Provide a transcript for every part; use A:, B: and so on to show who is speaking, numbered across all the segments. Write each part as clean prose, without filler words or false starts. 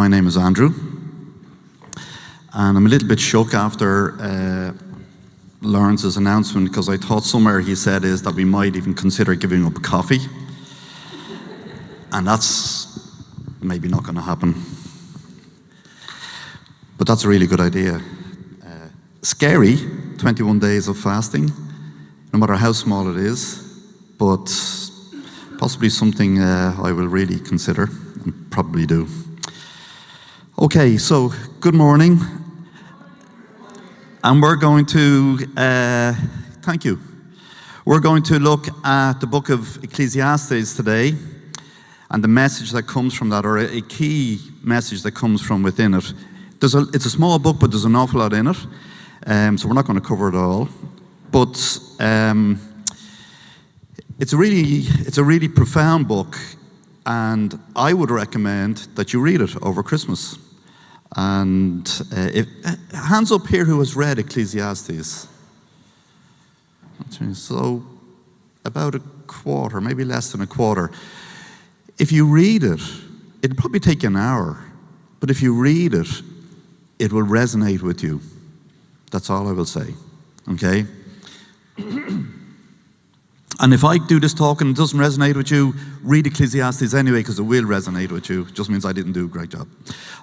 A: My name is Andrew, and I'm a little bit shook after Lawrence's announcement, because I thought somewhere he said is that we might even consider giving up coffee, and that's maybe not going to happen. But that's a really good idea. Scary, 21 days of fasting, no matter how small it is, but possibly something I will really consider and probably do. Okay, so good morning. And we're going to, thank you. We're going to look at the book of Ecclesiastes today and the message that comes from that, or a key message that comes from within it. It's a small book, but there's an awful lot in it. So we're not going to cover it all. But it's a really profound book, and I would recommend that you read it over Christmas. And hands up here who has read Ecclesiastes. So about a quarter, maybe less than a quarter. If you read it, it'll probably take you an hour. But if you read it, it will resonate with you. That's all I will say. Okay? And if I do this talk and it doesn't resonate with you, read Ecclesiastes anyway, because it will resonate with you. It just means I didn't do a great job.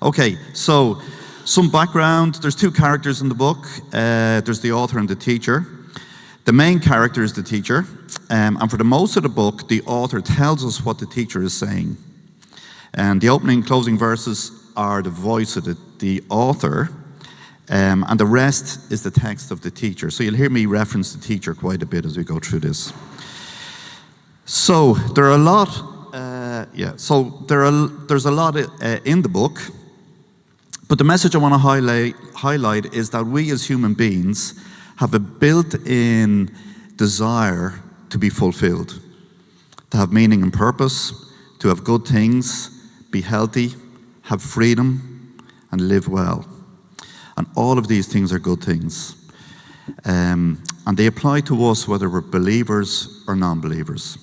A: Okay, so some background. There's two characters in the book. There's the author and the teacher. The main character is the teacher. And for the most of the book, the author tells us what the teacher is saying. And the opening and closing verses are the voice of the author. And the rest is the text of the teacher. So you'll hear me reference the teacher quite a bit as we go through this. So there are a lot. There's a lot in the book, but the message I want to highlight is that we as human beings have a built-in desire to be fulfilled, to have meaning and purpose, to have good things, be healthy, have freedom, and live well. And all of these things are good things. And they apply to us whether we're believers or non-believers.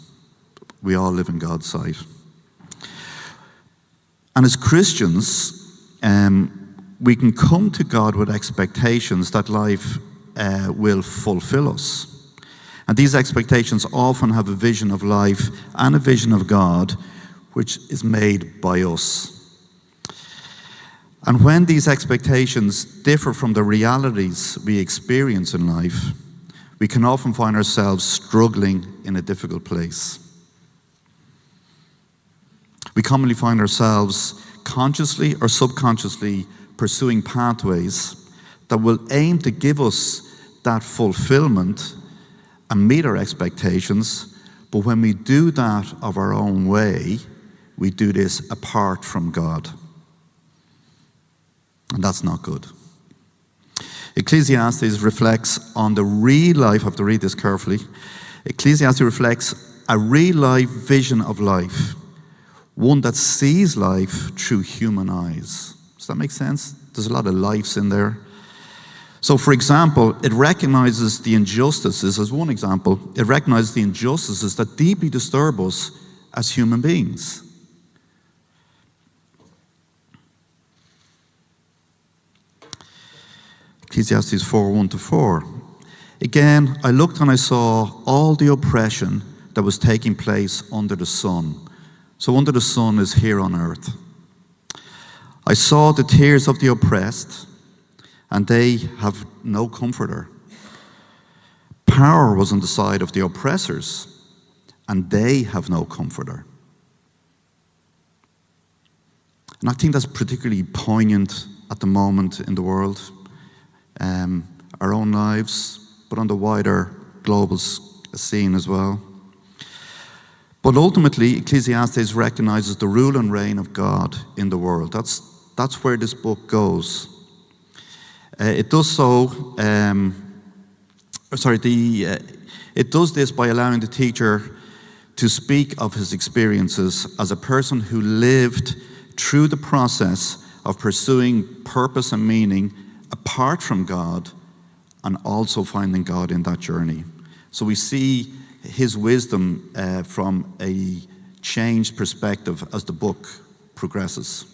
A: We all live in God's sight. And as Christians, we can come to God with expectations that life will fulfill us. And these expectations often have a vision of life and a vision of God, which is made by us. And when these expectations differ from the realities we experience in life, we can often find ourselves struggling in a difficult place. We commonly find ourselves consciously or subconsciously pursuing pathways that will aim to give us that fulfillment and meet our expectations, but when we do that of our own way, we do this apart from God. And that's not good. Ecclesiastes reflects on the real life. I have to read this carefully. Ecclesiastes reflects a real life vision of life, one that sees life through human eyes. Does that make sense? There's a lot of lives in there. So, for example, it recognizes the injustices, as one example, it recognizes the injustices that deeply disturb us as human beings. Ecclesiastes 4:1-4. Again, I looked and I saw all the oppression that was taking place under the sun. So under the sun is here on earth. I saw the tears of the oppressed, and they have no comforter. Power was on the side of the oppressors, and they have no comforter. And I think that's particularly poignant at the moment in the world. Our own lives, but on the wider global scene as well. But ultimately, Ecclesiastes recognizes the rule and reign of God in the world. That's where this book goes. It does so. It does this by allowing the teacher to speak of his experiences as a person who lived through the process of pursuing purpose and meaning apart from God, and also finding God in that journey. So we see his wisdom from a changed perspective as the book progresses.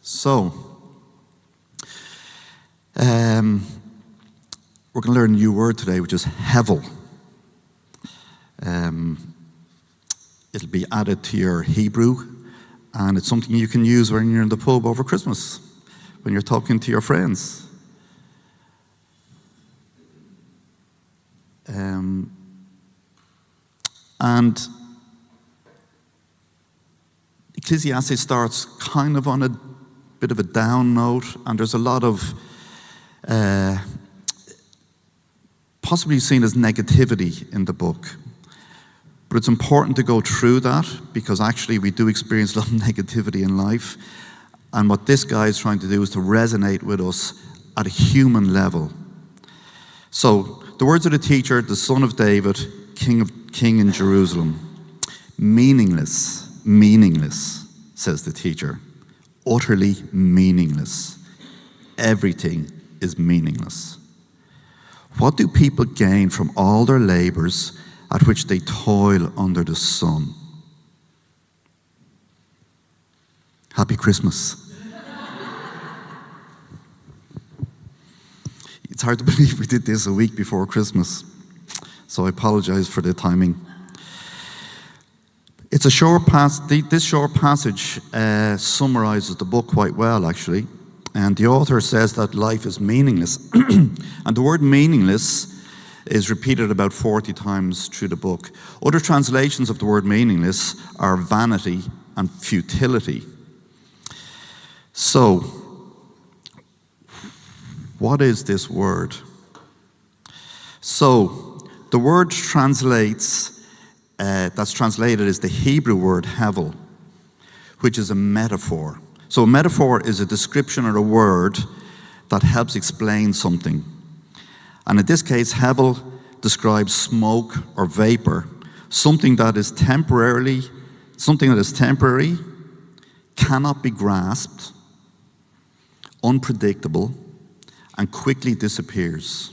A: So, we're going to learn a new word today, which is hevel. It'll be added to your Hebrew, and it's something you can use when you're in the pub over Christmas, when you're talking to your friends. And Ecclesiastes starts kind of on a bit of a down note, and there's a lot of possibly seen as negativity in the book. But it's important to go through that, because actually we do experience a lot of negativity in life. And what this guy is trying to do is to resonate with us at a human level. So, the words of the teacher, the son of David, king in Jerusalem. Meaningless, says the teacher. Utterly meaningless. Everything is meaningless. What do people gain from all their labors at which they toil under the sun? Happy Christmas. It's hard to believe we did this a week before Christmas, so I apologize for the timing. It's a short this short passage summarizes the book quite well, actually. And the author says that life is meaningless. And the word meaningless is repeated about 40 times through the book. Other translations of the word meaningless are vanity and futility. So, what is this word? So, the word that's translated is the Hebrew word hevel, which is a metaphor. So a metaphor is a description or a word that helps explain something. And in this case, hevel describes smoke or vapor, something that is temporary, cannot be grasped, unpredictable, and quickly disappears.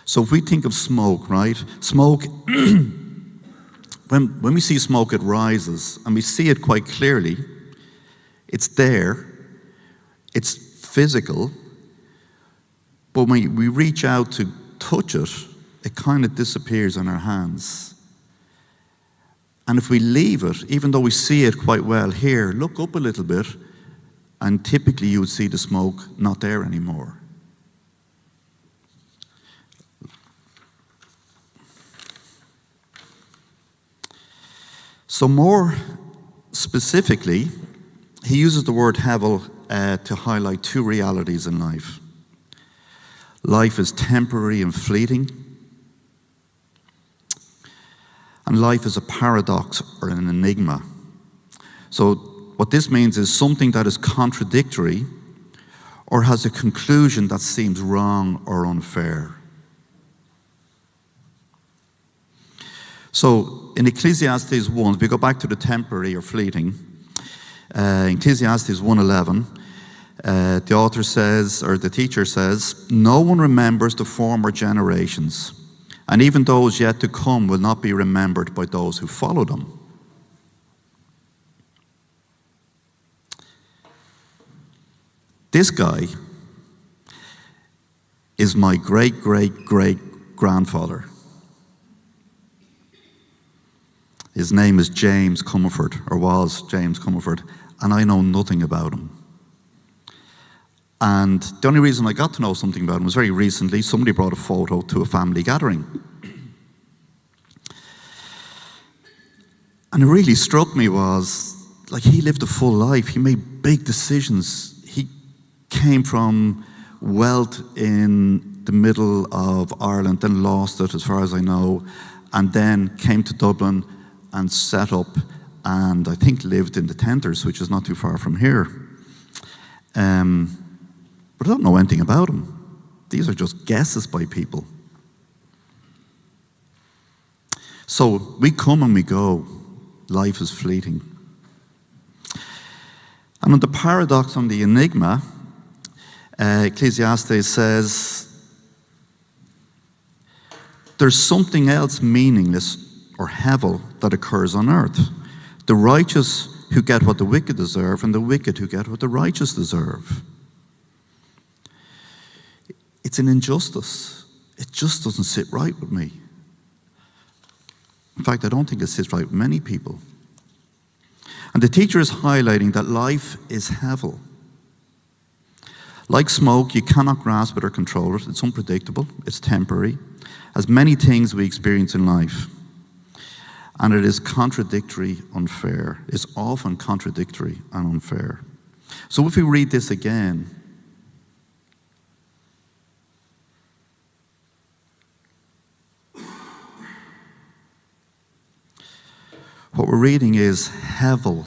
A: So if we think of smoke, right? Smoke, when we see smoke, it rises, and we see it quite clearly. It's there, it's physical, but when we reach out to touch it, it kind of disappears in our hands. And if we leave it, even though we see it quite well here, look up a little bit, and typically you would see the smoke not there anymore. So more specifically, he uses the word hevel to highlight two realities in life. Life is temporary and fleeting, and life is a paradox or an enigma. So what this means is something that is contradictory or has a conclusion that seems wrong or unfair. So in Ecclesiastes 1, if we go back to the temporary or fleeting, Ecclesiastes 1:11, the author says, or the teacher says, no one remembers the former generations, and even those yet to come will not be remembered by those who follow them. This guy is my great-great-great-grandfather. His name is James Comerford, or was James Comerford, and I know nothing about him. And the only reason I got to know something about him was very recently. Somebody brought a photo to a family gathering. And it really struck me was, like, he lived a full life. He made big decisions. He came from wealth in the middle of Ireland, then lost it as far as I know, and then came to Dublin and set up, and I think lived in the Tenters, which is not too far from here. But I don't know anything about him. These are just guesses by people. So we come and we go. Life is fleeting. And on the paradox, on the enigma, Ecclesiastes says, there's something else meaningless or hevel that occurs on earth. The righteous who get what the wicked deserve, and the wicked who get what the righteous deserve. It's an injustice. It just doesn't sit right with me. In fact, I don't think it sits right with many people. And the teacher is highlighting that life is hevel. Like smoke, you cannot grasp it or control it. It's unpredictable. It's temporary, as many things we experience in life. And it is contradictory, unfair. It's often contradictory and unfair. So if we read this again, what we're reading is hevel,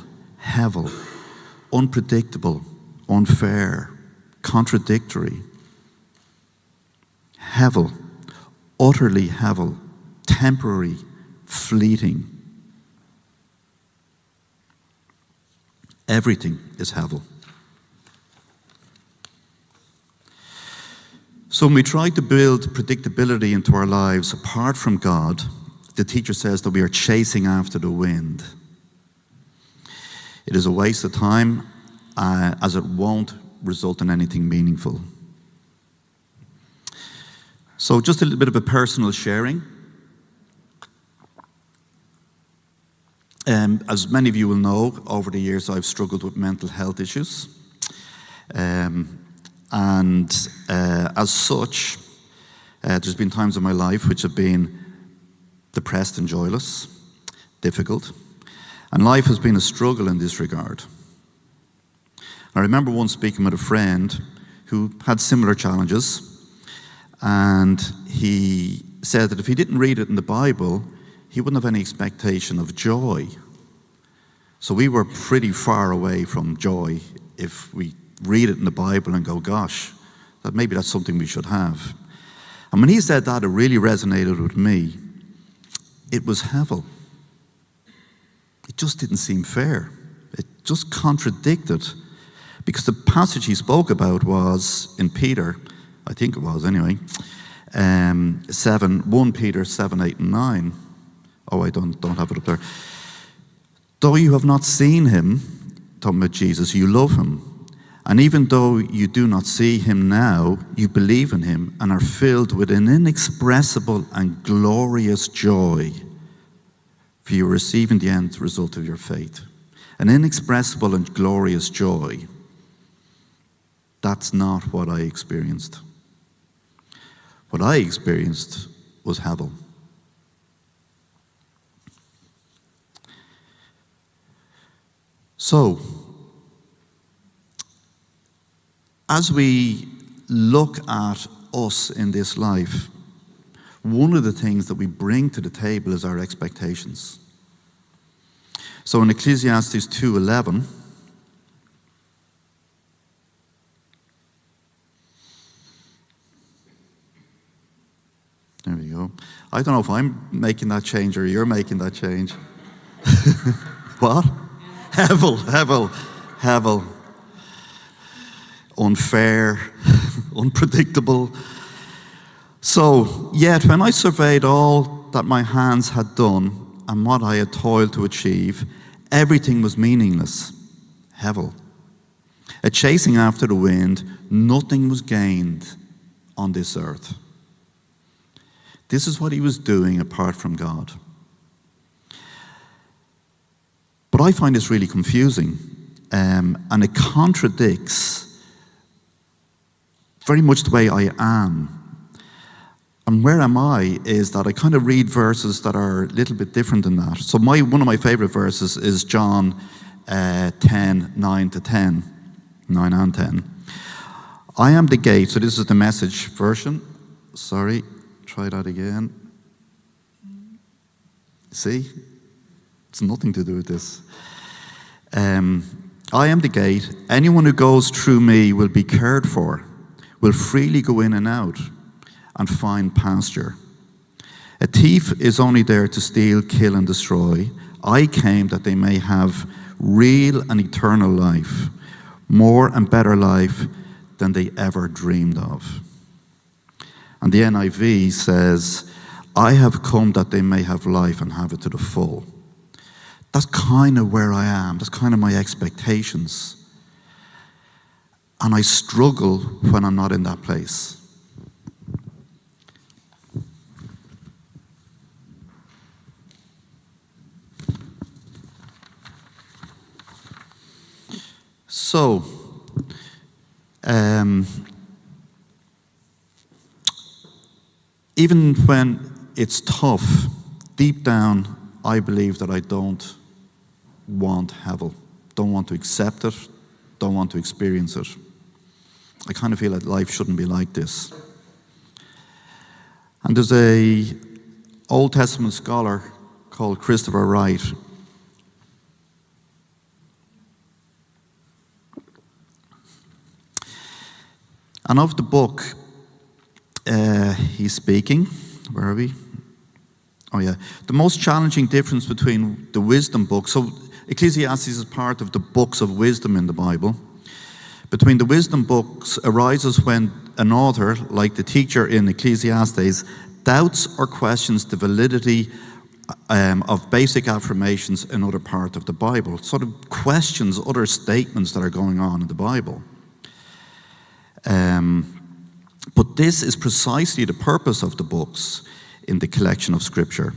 A: unpredictable, unfair, contradictory. Hevel, utterly hevel, temporary, fleeting. Everything is hevel. So when we try to build predictability into our lives apart from God, the teacher says that we are chasing after the wind. It is a waste of time, as it won't result in anything meaningful. So just a little bit of a personal sharing. As many of you will know, over the years I've struggled with mental health issues. As such, there's been times in my life which have been depressed and joyless, difficult. And life has been a struggle in this regard. I remember once speaking with a friend who had similar challenges, and he said that if he didn't read it in the Bible, he wouldn't have any expectation of joy. So we were pretty far away from joy if we read it in the Bible and go, gosh, that maybe that's something we should have. And when he said that, it really resonated with me. It was hevel. It just didn't seem fair. It just contradicted. Because the passage he spoke about was in Peter, I think it was anyway, 1 Peter 7, 8, and 9. Oh, I don't have it up there. Though you have not seen him, talking about Jesus, you love him. And even though you do not see him now, you believe in him and are filled with an inexpressible and glorious joy, for you are receiving the end result of your faith. An inexpressible and glorious joy. That's not what I experienced. What I experienced was hevel. So, as we look at us in this life, one of the things that we bring to the table is our expectations. So in Ecclesiastes 2:11, there we go. I don't know if I'm making that change or you're making that change. What? Hevel. Unfair, unpredictable. So, yet when I surveyed all that my hands had done and what I had toiled to achieve, everything was meaningless. Hevel. A chasing after the wind, nothing was gained on this earth. This is what he was doing apart from God. But I find this really confusing, and it contradicts very much the way I am. And where am I is that I kind of read verses that are a little bit different than that. So one of my favorite verses is John 10, 9 to 10, 9 and 10. I am the gate. So this is the Message version. Sorry, try that again. See? It's nothing to do with this. I am the gate. Anyone who goes through me will be cared for, will freely go in and out and find pasture. A thief is only there to steal, kill, and destroy. I came that they may have real and eternal life, more and better life than they ever dreamed of. And the NIV says, I have come that they may have life and have it to the full. That's kind of where I am. That's kind of my expectations. And I struggle when I'm not in that place. So, even when it's tough, deep down, I believe that I don't want heaven, don't want to accept it, don't want to experience it. I kind of feel that life shouldn't be like this. And there's a Old Testament scholar called Christopher Wright. And of the book, he's speaking. Where are we? Oh yeah. The most challenging difference between the wisdom book, so Ecclesiastes is part of the books of wisdom in the Bible. Between the wisdom books arises when an author, like the teacher in Ecclesiastes, doubts or questions the validity of basic affirmations in other part of the Bible. Sort of questions other statements that are going on in the Bible. But this is precisely the purpose of the books in the collection of Scripture.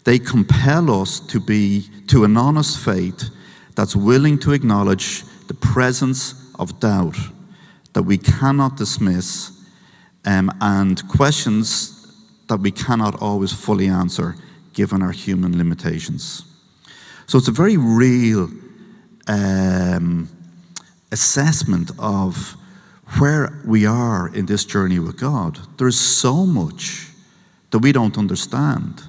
A: They compel us to an honest faith that's willing to acknowledge the presence of doubt that we cannot dismiss, and questions that we cannot always fully answer given our human limitations. So it's a very real assessment of where we are in this journey with God. There's so much that we don't understand.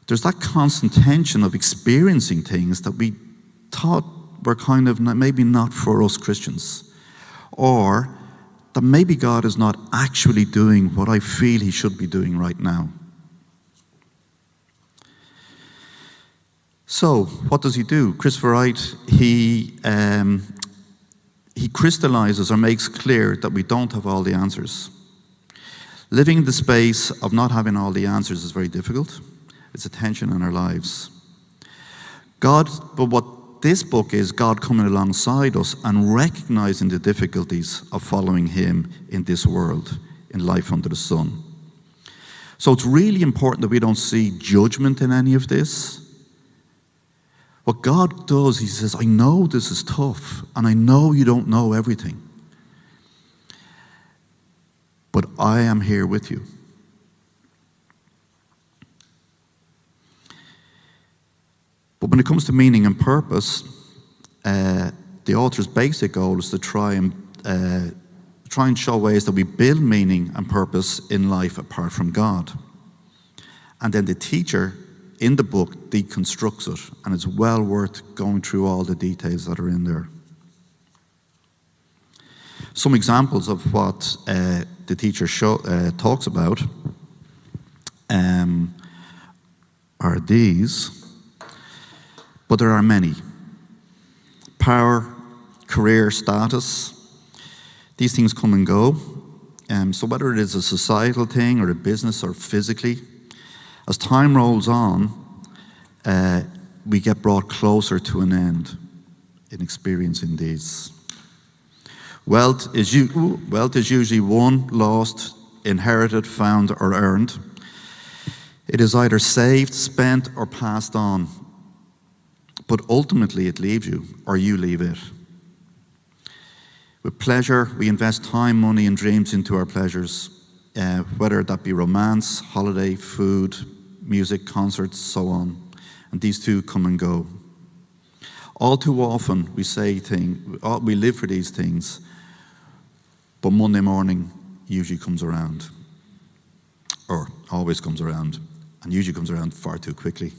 A: There's that constant tension of experiencing things that we thought were kind of maybe not for us Christians, or that maybe God is not actually doing what I feel he should be doing right now. So, what does he do? Christopher Wright, he crystallizes or makes clear that we don't have all the answers. Living in the space of not having all the answers is very difficult. It's a tension in our lives. But what this book is, God coming alongside us and recognizing the difficulties of following him in this world, in life under the sun. So it's really important that we don't see judgment in any of this. What God does, he says, I know this is tough, and I know you don't know everything, but I am here with you. But when it comes to meaning and purpose, the author's basic goal is to try and show ways that we build meaning and purpose in life apart from God. And then the teacher in the book deconstructs it, and it's well worth going through all the details that are in there. Some examples of what the teacher talks about are these. But there are many. Power, career, status, these things come and go. So whether it is a societal thing or a business or physically, as time rolls on, we get brought closer to an end in experiencing these. Wealth is usually won, lost, inherited, found, or earned. It is either saved, spent, or passed on. But ultimately it leaves you, or you leave it. With pleasure, we invest time, money, and dreams into our pleasures, whether that be romance, holiday, food, music, concerts, so on. And these too come and go. All too often we live for these things, but Monday morning usually comes around, or always comes around, and usually comes around far too quickly.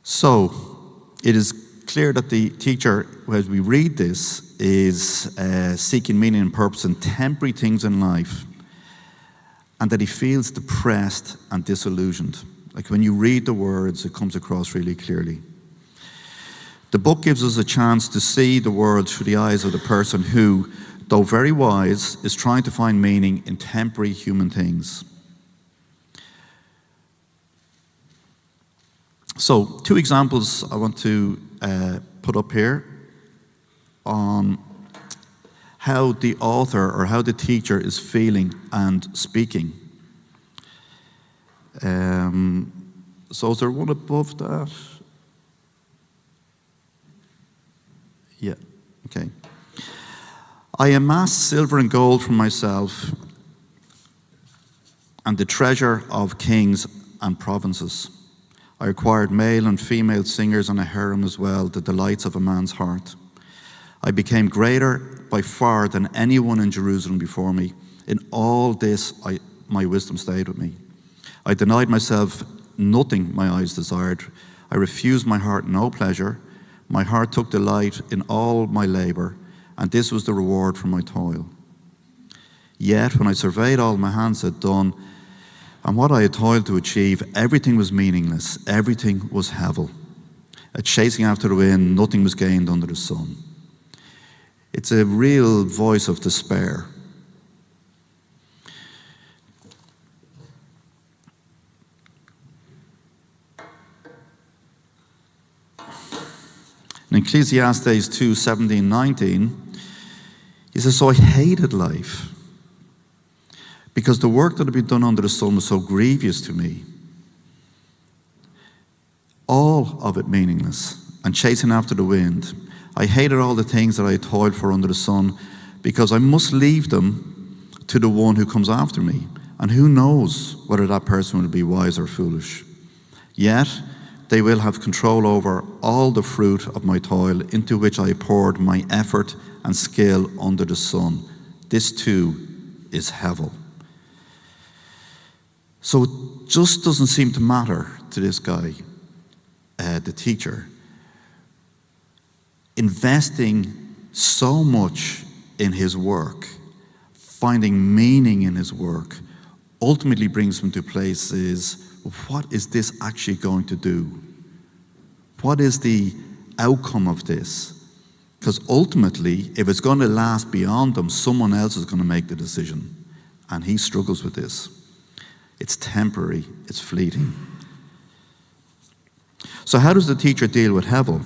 A: So, it is clear that the teacher, as we read this, is seeking meaning and purpose in temporary things in life, and that he feels depressed and disillusioned. Like when you read the words, it comes across really clearly. The book gives us a chance to see the world through the eyes of the person who, though very wise, is trying to find meaning in temporary human things. So, two examples I want to put up here on how the author or how the teacher is feeling and speaking. So is there one above that? Yeah, okay. I amassed silver and gold for myself and the treasure of kings and provinces. I acquired male and female singers and a harem as well, the delights of a man's heart. I became greater by far than anyone in Jerusalem before me. In all this, my wisdom stayed with me. I denied myself nothing my eyes desired. I refused my heart no pleasure. My heart took delight in all my labor, and this was the reward for my toil. Yet, when I surveyed all my hands had done, and what I had toiled to achieve, everything was meaningless. Everything was hevel. A chasing after the wind, nothing was gained under the sun. It's a real voice of despair. In Ecclesiastes 2:17-19, he says, so I hated life, because the work that had been done under the sun was so grievous to me. All of it meaningless and chasing after the wind. I hated all the things that I had toiled for under the sun, because I must leave them to the one who comes after me. And who knows whether that person will be wise or foolish. Yet they will have control over all the fruit of my toil, into which I poured my effort and skill under the sun. This too is hevel. So it just doesn't seem to matter to this guy, the teacher, investing so much in his work, finding meaning in his work, ultimately brings him to places, what is this actually going to do? What is the outcome of this? Because ultimately, if it's going to last beyond them, someone else is going to make the decision. And he struggles with this. It's temporary, it's fleeting. So how does the teacher deal with hevel?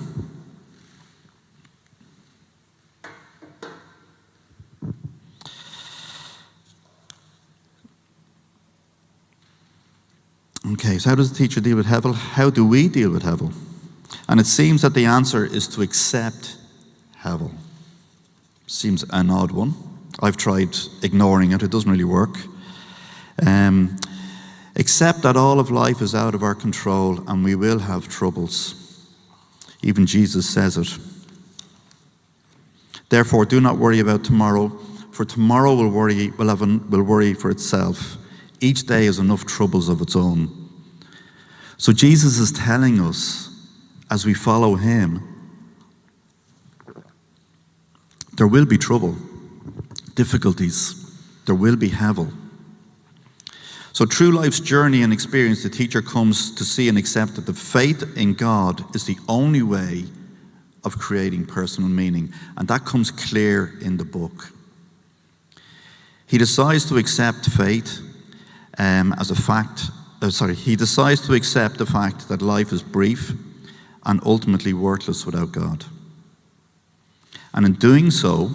A: Okay, so how does the teacher deal with hevel? How do we deal with hevel? And it seems that the answer is to accept hevel. Seems an odd one. I've tried ignoring it, it doesn't really work. Accept that all of life is out of our control and we will have troubles. Even Jesus says it. Therefore, do not worry about tomorrow, for tomorrow will worry for itself. Each day has enough troubles of its own. So Jesus is telling us, as we follow him, there will be trouble, difficulties, there will be hevel. So through life's journey and experience, the teacher comes to see and accept that the faith in God is the only way of creating personal meaning. And that comes clear in the book. He decides to accept faith as a fact. He decides to accept the fact that life is brief and ultimately worthless without God. And in doing so,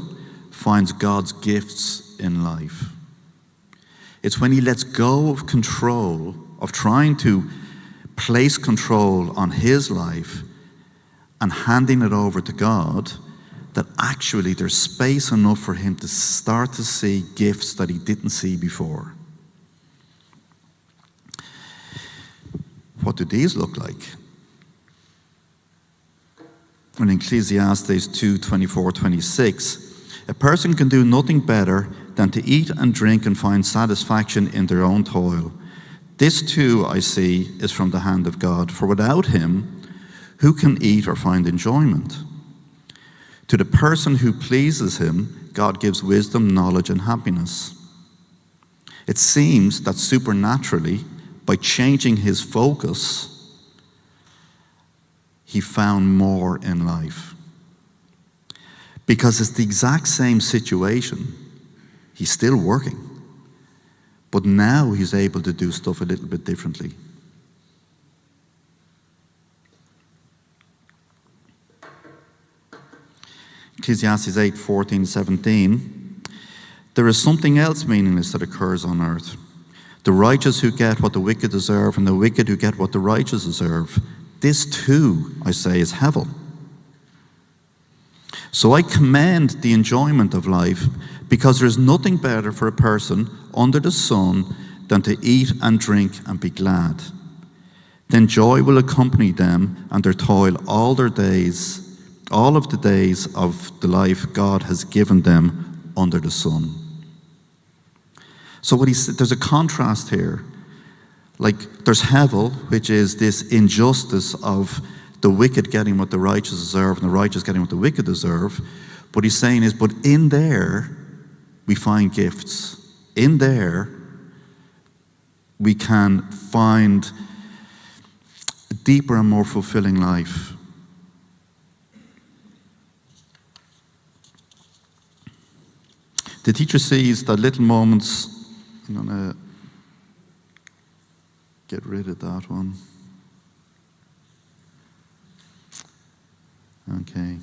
A: finds God's gifts in life. It's when he lets go of control, of trying to place control on his life and handing it over to God, that actually there's space enough for him to start to see gifts that he didn't see before. What do these look like? In Ecclesiastes 2:24-26, a person can do nothing better than to eat and drink and find satisfaction in their own toil. This too, I see, is from the hand of God. For without him, who can eat or find enjoyment? To the person who pleases him, God gives wisdom, knowledge, and happiness. It seems that supernaturally, by changing his focus, he found more in life. Because it's the exact same situation. He's still working. But now he's able to do stuff a little bit differently. Ecclesiastes 8:14-17, there is something else meaningless that occurs on earth. The righteous who get what the wicked deserve, and the wicked who get what the righteous deserve. This too, I say, is hevel. So I commend the enjoyment of life, because there is nothing better for a person under the sun than to eat and drink and be glad. Then joy will accompany them and their toil all their days, all of the days of the life God has given them under the sun. So there's a contrast here. Like there's hevel, which is this injustice of the wicked getting what the righteous deserve and the righteous getting what the wicked deserve. What he's saying is, but in there we find gifts. In there we can find a deeper and more fulfilling life. The teacher sees that little moments. I'm going to get rid of that one. Okay.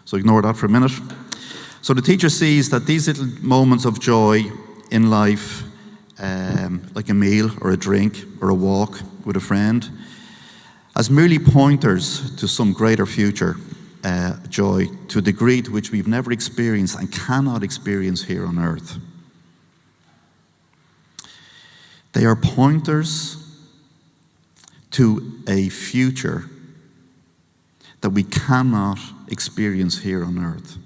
A: So ignore that for a minute. So the teacher sees that these little moments of joy in life, like a meal or a drink or a walk with a friend, as merely pointers to some greater future joy, to a degree to which we've never experienced and cannot experience here on earth. They are pointers to a future that we cannot experience here on earth.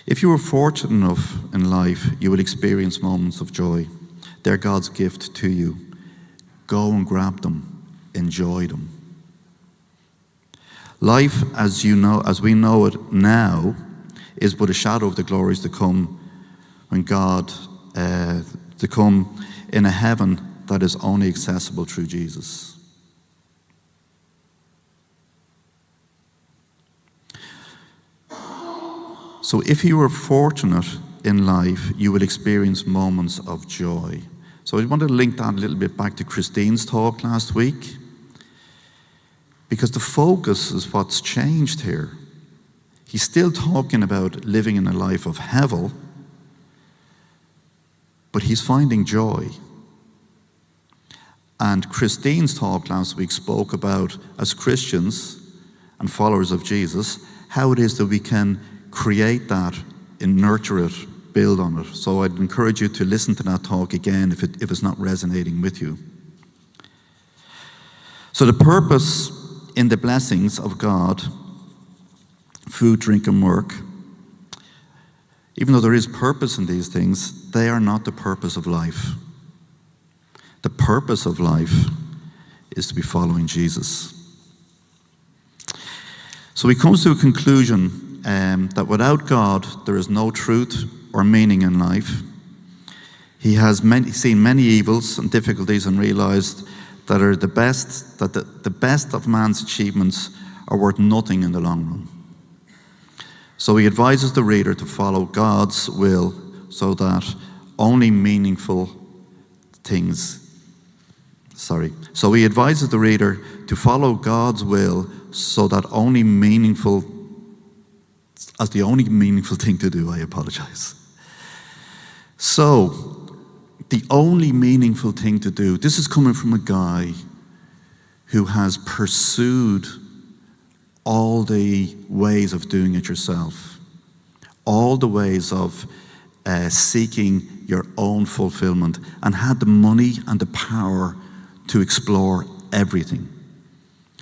A: If you were fortunate enough in life, you will experience moments of joy. They're God's gift to you. Go and grab them. Enjoy them. Life, as we know it now, is but a shadow of the glories to come when God, to come in a heaven that is only accessible through Jesus. So if you are fortunate in life, you will experience moments of joy. So I wanted to link that a little bit back to Christine's talk last week, because the focus is what's changed here. He's still talking about living in a life of hevel, but he's finding joy. And Christine's talk last week spoke about, as Christians and followers of Jesus, how it is that we can create that and nurture it, build on it. So I'd encourage you to listen to that talk again if it's not resonating with you. So the purpose in the blessings of God, food, drink, and work, even though there is purpose in these things, they are not the purpose of life. The purpose of life is to be following Jesus. So he comes to a conclusion that without God, there is no truth or meaning in life. He has seen many evils and difficulties and realized that the best of man's achievements are worth nothing in the long run. So he advises the reader to follow God's will so that only meaningful things. So he advises the reader to follow God's will so that the only meaningful thing to do, I apologize. So, the only meaningful thing to do, this is coming from a guy who has pursued all the ways of doing it yourself, all the ways of seeking your own fulfillment, and had the money and the power to explore everything.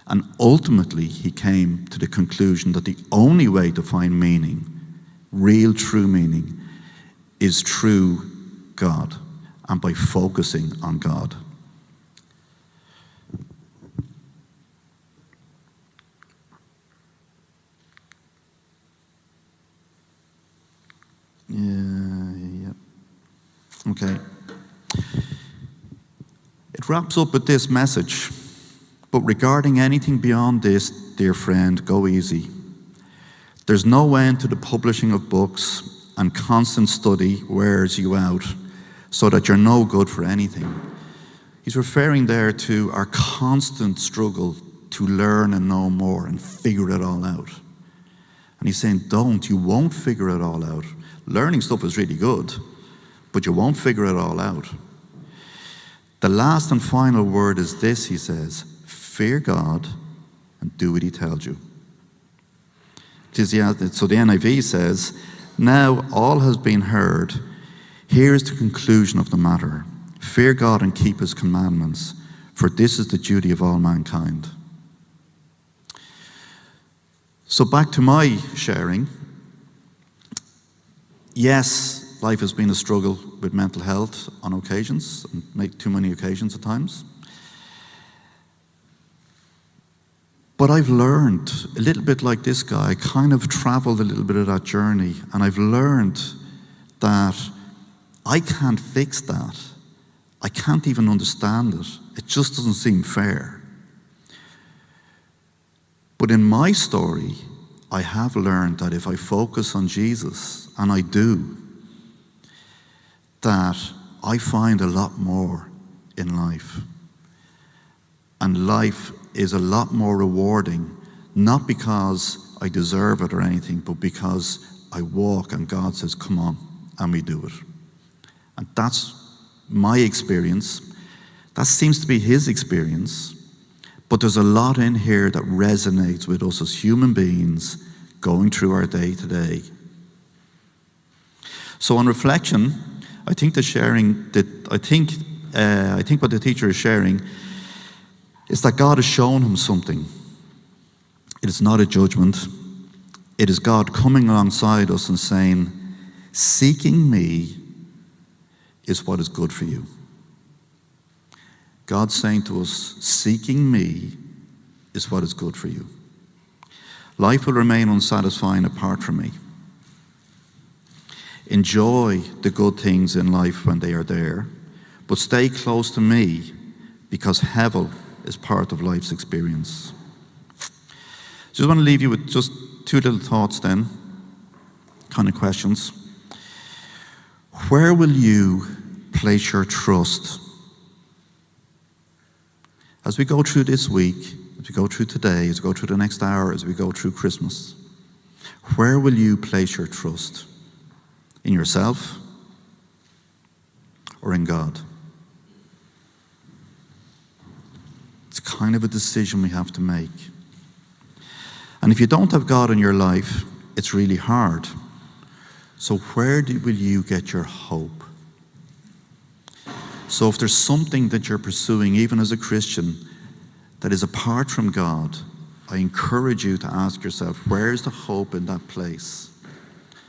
A: And ultimately, he came to the conclusion that the only way to find meaning, real true meaning, is through God and by focusing on God. Yeah. Okay. It wraps up with this message. But regarding anything beyond this, dear friend, go easy. There's no end to the publishing of books, and constant study wears you out so that you're no good for anything. He's referring there to our constant struggle to learn and know more and figure it all out. And he's saying, don't, you won't figure it all out. Learning stuff is really good, but you won't figure it all out. The last and final word is this, he says, fear God and do what he tells you. So the NIV says, now all has been heard. Here is the conclusion of the matter. Fear God and keep his commandments, for this is the duty of all mankind. So back to my sharing. Yes, life has been a struggle with mental health on occasions, and maybe too many occasions at times. But I've learned, a little bit like this guy, I kind of traveled a little bit of that journey, and I've learned that I can't fix that. I can't even understand it. It just doesn't seem fair. But in my story, I have learned that if I focus on Jesus, and I do, that I find a lot more in life. And life is a lot more rewarding, not because I deserve it or anything, but because I walk and God says, come on, and we do it. And that's my experience. That seems to be his experience. But there's a lot in here that resonates with us as human beings going through our day to day. So on reflection, I think what the teacher is sharing is that God has shown him something. It is not a judgment. It is God coming alongside us and saying, seeking me is what is good for you. God's saying to us, seeking me is what is good for you. Life will remain unsatisfying apart from me. Enjoy the good things in life when they are there, but stay close to me because heaven is part of life's experience. Just want to leave you with just two little thoughts then, kind of questions. Where will you place your trust? As we go through this week, as we go through today, as we go through the next hour, as we go through Christmas, where will you place your trust? In yourself or in God? It's kind of a decision we have to make. And if you don't have God in your life, it's really hard. So where will you get your hope? So if there's something that you're pursuing, even as a Christian, that is apart from God, I encourage you to ask yourself, where's the hope in that place?